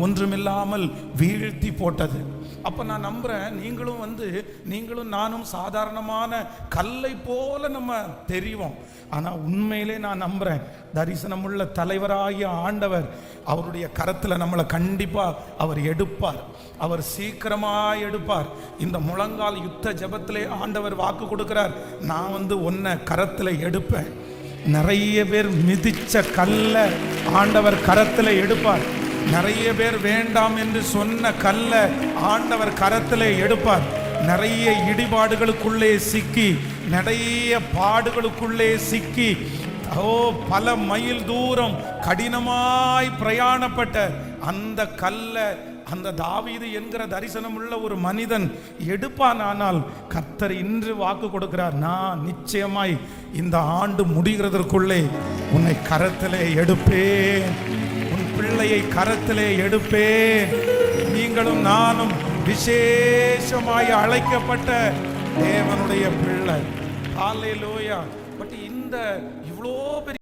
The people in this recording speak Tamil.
ஒன்றுமில்லாமல் வீழ்த்தி போட்டது. அப்ப நான் நம்புறேன், நீங்களும் நானும் சாதாரணமான கல்லை போல நம்ம தெரிவோம். ஆனா உண்மையிலே நான் நம்புறேன், தரிசனமுள்ள தலைவராகிய ஆண்டவர் அவருடைய கரத்துல நம்மளை கண்டிப்பா அவர் எடுப்பார். அவர் சீக்கிரமா எடுப்பார். இந்த முழங்கால் யுத்த ஜெபத்திலே ஆண்டவர் வாக்கு கொடுக்கிறார், நான் உன்னை கரத்துல எடுப்பேன். நிறைய பேர் மிதிச்ச கல்ல ஆண்டவர் கரத்துல எடுப்பார். நிறைய பேர் வேண்டாம் என்று சொன்ன கல்ல ஆண்டவர் கரத்திலே எடுப்பார். நிறைய இடிபாடுகளுக்குள்ளே சிக்கி, நிறைய பாடுகளுக்குள்ளே சிக்கி, பல மைல் தூரம் கடினமாய் பிரயாணப்பட்ட அந்த கல்ல அந்த தாவீது என்கிற தரிசனம் உள்ள ஒரு மனிதன் எடுப்பான். ஆனால் கர்த்தர் இன்று வாக்கு கொடுக்கிறார், நான் நிச்சயமாய் இந்த ஆண்டு முடிகிறதற்குள்ளே உன்னை கரத்திலே எடுப்பேன், உன் பிள்ளையை கரத்திலே எடுப்பேன். நீங்களும் நானும் விசேஷமாய் அழைக்கப்பட்ட தேவனுடைய பிள்ளை. ஹல்லேலூயா. பட் இந்த இவ்வளோ பெரிய